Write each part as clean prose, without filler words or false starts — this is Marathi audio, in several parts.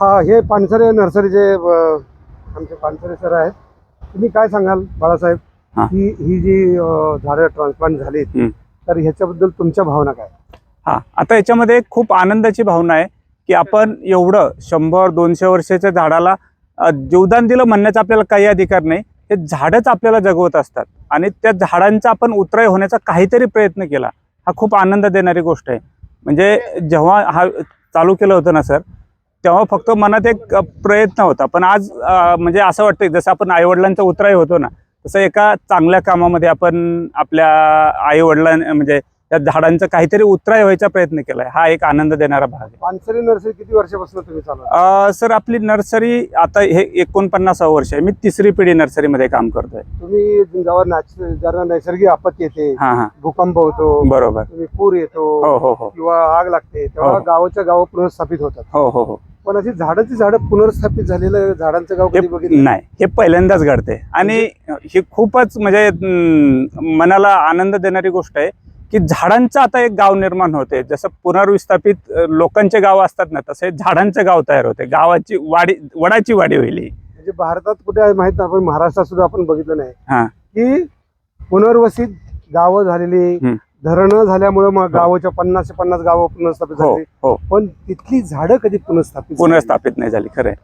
हा, हे पानसरे नर्सरीचे आमचे पानसरे सर आहेत. तुम्ही काय सांगाल बाळासाहेब की ही जी झाडं ट्रान्सप्लांट झाली तर ह्याच्याबद्दल तुमच्या भावना काय? आता याच्यामध्ये खूप आनंदाची भावना आहे की आपण एवढं 100-200 वर्षाच्या झाडाला जीवदान दिलं म्हणण्याचा आपल्याला काही अधिकार नाही. हे झाडच आपल्याला जगवत असतात आणि त्या झाडांचा आपण उतराई होण्याचा काहीतरी प्रयत्न केला, हा खूप आनंद देणारी गोष्ट आहे. म्हणजे जेव्हा हा चालू केलं होतं ना सर, तेव्हा फक्त मनात एक प्रयत्न होता, पण आज म्हणजे असं वाटतं जसं आपण आईवडिलांचा उतराई होतो ना, तसं एका चांगल्या कामामध्ये आपण आपल्या आईवडिलांना म्हणजे त्या झाडांचा काहीतरी उतराई व्हायचा प्रयत्न केलाय. हा एक आनंद देणारा भाग आहे. पानसरे नर्सरी किती वर्षापासून तुम्ही चालवता? सर आपली नर्सरी आता हे 49 वर्ष आहे. मी 3री पिढी नर्सरीमध्ये काम करतोय. तुम्ही जेव्हा नैसर्गिक आपत्ती येते, भूकंप होतो, बरोबर, तुम्ही पूर येतो, हो हो हो, किंवा आग लागते, तेव्हा गावाच्या गाव पुनर्स्थापित होतात. हो हो हो. पण अशी झाडं पुनर्स्थापित झालेलं झाडांचं गाव कधी बघितलं नाही, हे पहिल्यांदाच घडते आणि ही खूपच म्हणजे मनाला आनंद देणारी गोष्ट आहे की झाडांचं आता एक गाव निर्माण होते. जसं पुनर्विस्थापित लोकांचे गाव असतात ना, तसे झाडांचं गाव तयार होते. गावाची वाडी, वडाची वाडी होईल. म्हणजे भारतात कुठे आहे माहित नाही, पण महाराष्ट्रात सुद्धा आपण बघितलं नाही की पुनर्वसित गावं झालेली, धरणं झाल्यामुळे मग गावाच्या 50 गावं पुनर्स्थापित झाली, पण तिथली झाडं कधी पुनर्स्थापित नाही झाली. खरंय.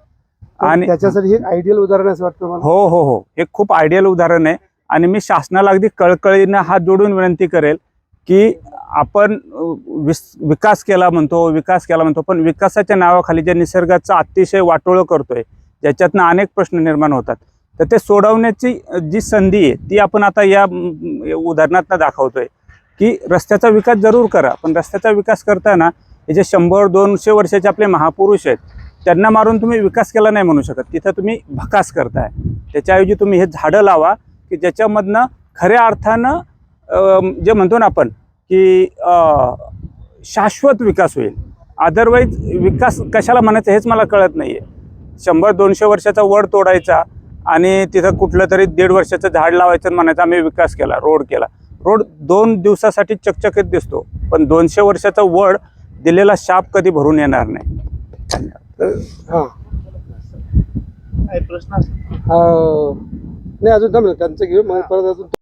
आणि त्याच्यासाठी एक आयडियल उदाहरण असं वाटतं मला. हो हो हो, हे खूप आयडियल उदाहरण आहे आणि मी शासनाला अगदी कळकळीनं हात जोडून विनंती करेल की आपण विकास केला म्हणतो, पण विकासाच्या नावाखाली ज्या निसर्गाचा अतिशय वाटोळं करतोय, ज्याच्यातनं अनेक प्रश्न निर्माण होतात, तर ते सोडवण्याची जी संधी आहे ती आपण आता या उदाहरणातनं दाखवतोय की रस्त्याचा विकास जरूर करा, पण रस्त्याचा विकास करताना हे जे 100-200 वर्षाचे आपले महापुरुष आहेत त्यांना मारून तुम्ही विकास केला नाही म्हणू शकत. तिथं तुम्ही भकास करताय. त्याच्याऐवजी तुम्ही हे झाडं लावा की ज्याच्यामधनं खऱ्या अर्थानं जे म्हणतो ना आपण की शाश्वत विकास होईल. अदरवाईज विकास कशाला म्हणायचं हेच मला कळत नाहीये. 100-200 वर्षाचा वड तोडायचा आणि तिथं कुठलं तरी 1.5 वर्षाचं झाड लावायचं म्हणायचं आम्ही विकास केला, रोड केला. रोड 2 दिवसासाठी चकचकीत दिसतो, पण 200 वर्षाचा वड दिलेला शाप कधी भरून येणार नाही. प्रश्न नाही, अजून त्यांचं घेऊ परत अजून